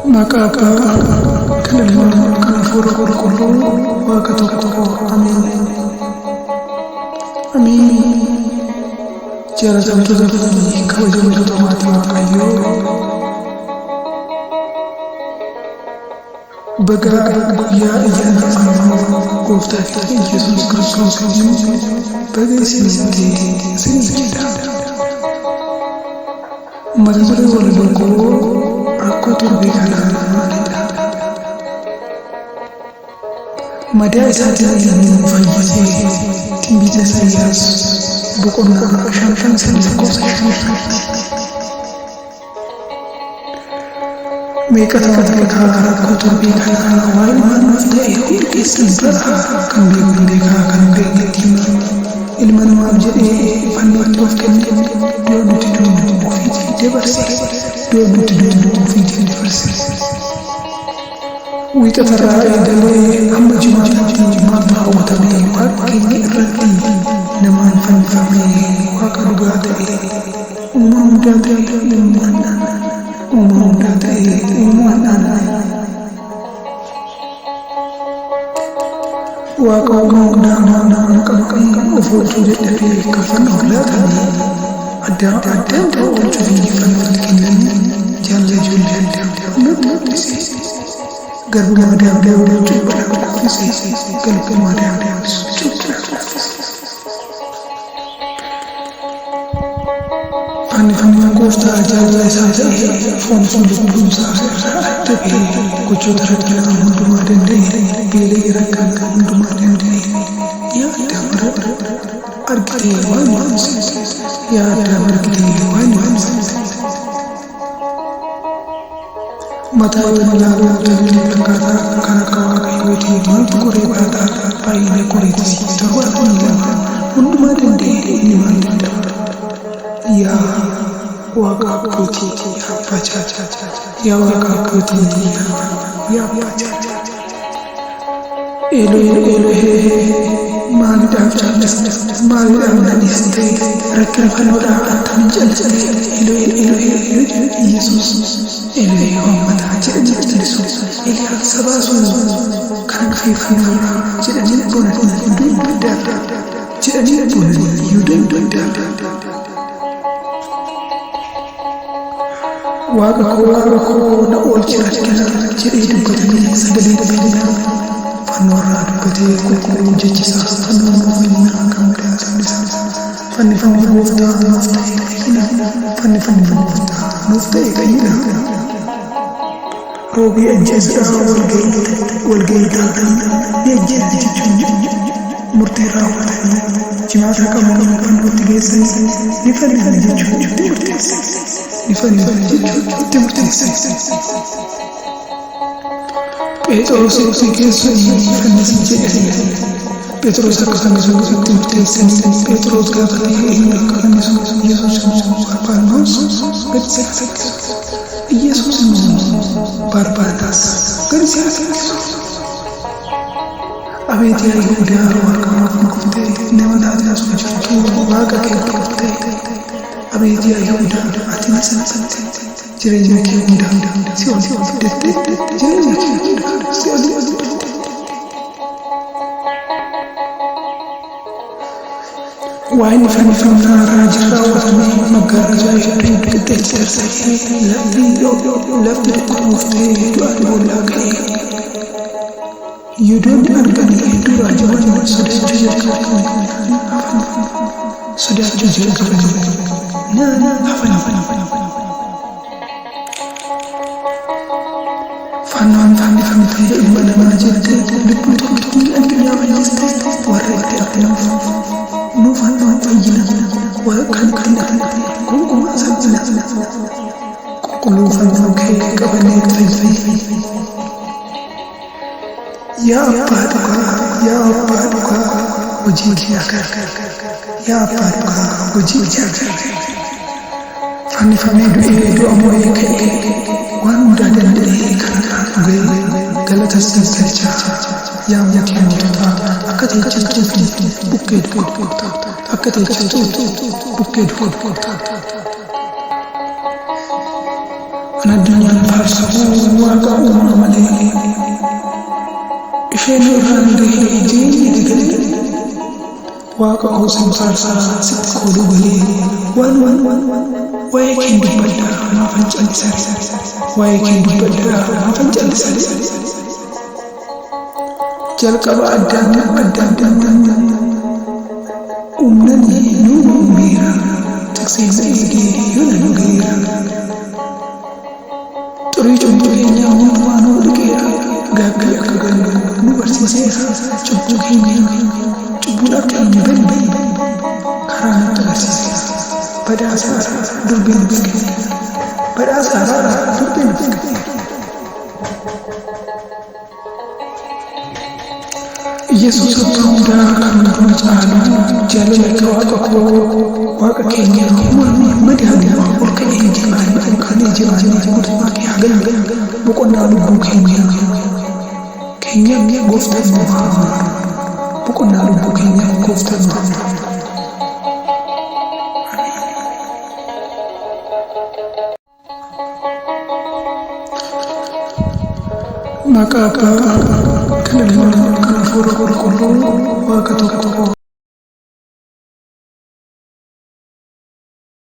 Maka kenal kan furqul qulub wa kataqwa amin amin jara sabtu zabani kawajo tomati wakayo baga ya ijana fanu gofta Yesus Kristus baga sinti sinjida mazmur walko rakko turbe kana Madia isaati inni fayyise timbite Isaayyaas boqonnaa 5 meeqata rakkoo turbii kanaa waan nuuf ta'e hundi keessan biraa kan beekaa kan beeknetti ilma namaaf jedhee fannootti of kenne du'a nuti duunu ofiitiin dabarse du'a nuti duunu ofiitiin dabarse wiixatarraa eegalee hamma jimaataatti maaltu raawwatamee waaqa keenya irratti namaan fannifamee waaqa dhugaa ta'e uumaa hundaa ta'e uumaa hundaa ta'e uumaadhaan waaqa uumaa hundaa namaan qabaqee of oolchuu dadhabee kaffannoo laatamee addaan ta'u oolchuu fi fannootti kennanii jaalala ijoollee addaa nutti mul'ise. Garbuma daabdee waliin cuubbise galguma daabdee cuubbise fannifamuu gooftaa jaalala isaa ta'e foon lubbuun isaa irraa adda ba'ee gochoota rakkinaa hundumaa danda'e beela'ee rakkan hundumaa danda'e yaadda mara argitee waan waamse yaadda argitee waan waamse mataa ilaaluu dandeenye fakkaataa kan akka waaqayyootii maaltu qoree baataa baay'ina qoreetis torbaatamii lama hundumaa danda'e inni maal danda'a yaa waaqa abbootii yaa abbaa yaa waaqa abbootii yaa abbaa Elohee maaliidhaaf jaallattu maaliidhaaf nadhiiste rakkina fannoodhaa attamiin jaallattu Elohee yoo jedhu Yesuus Elohee hoommataa jedhanii callisu Eliyaa sabaasuu kan feeffannoodhaa jedhanii boonanii duddaa jedhanii boonanii yoo duddaa waaqa koo na oolchi rakkina jedhee dubbatanii sagalee dhabeenya fannoorraa dubbatee qulqulluu jechisaa fannoon fayyinaa kan midhaasanisaa fannifamuu gooftaa nuuf ta'e fayyina fannifamuu gooftaa nuuf ta'e fayyina roobii ajjeesaa walgahii taatanii ni ajjeesu jechuun murtee raawwatanii jimaata qabuun fannootti geessanii ni fannifame jechuun itti murteesse ni fannifame jechuun itti murteesse Phexros keessatti fannisi jedhanii Phexros akka fannisu itti murteessanii Phexros gaafatee eenyu akka fannisu Yesuus immoo Barbaadaas gadi seeqse Yesuus immoo Barbaadaas gadi seeqse Abeet yaa Yihuudaa waaqa kuftee nama taatee asuma jirtu waaqa kee kuftee Abeet yaa Yihuudaa ati na sanatti jireenya kee hundaa si ol fudhattee jireenya kee hundaa si ol fudhattee waan fannifamnaa raajii raawwatamee maggaarajaa hedduu qixxeessee lafti dukkanooftee du'aan boollaa ka'ee Yudoonni arganii hedduu raajiiwwan sodaachuu jalqabanii hafan Fannoon fannifamtee ilma namaa jettee lubbuu tokkittii addunyaa fayyistee warra itti argamuuf nu fannoon fayyina kan kadhatan gonkumaa salphina qulqulluu fannoo kee qabannee fayyifne yaa abbaa dhugaa hojii kee yaa abbaa dhugaa hojii kee fannifamee du'ee du'a moo'ee ka'ee waan hundaa danda'ee kan dhugee galatas galchaa yaa mootii moototaa akka teechiftuu fi bukkee du'oota akka teechiftuu bukkee du'oota kan addunyaan faarsamu waaqa uumaa malee isheen irraan gahee jireenya dagalee waaqa hoosan faarsaa sitti qooduu galee waan waa'ee keen dubbadhaa maafan callisare waa'ee keen dubbadhaa maafan callisare jalqaba addaan uumnani nuuma uumeera tikseensa eegee yoona nu gaheera xurii cubbuu keenyaa hundumaa nuu dhiqeera gaaggaa akka gallu nu barsiiseera cubbuu keenya cubbuun akka hin banne karaa nutti barsiiseera badhaasa durbee nuuf kenneera badhaasa durbee nuuf kenneera. Yesus hundaa kan nuun caalu jaalala waaqa koo waaqa keenya madaala ol ka'ee jimaanii guutummaa kee haa galu boqonnaa lubbuu keenya gooftaan nu haa boqonnaa lubbuu keenya gooftaan nu haa. Maqaa Abbaa kan Ilmaa kan Hafuura Qulqulluu waaqa tokko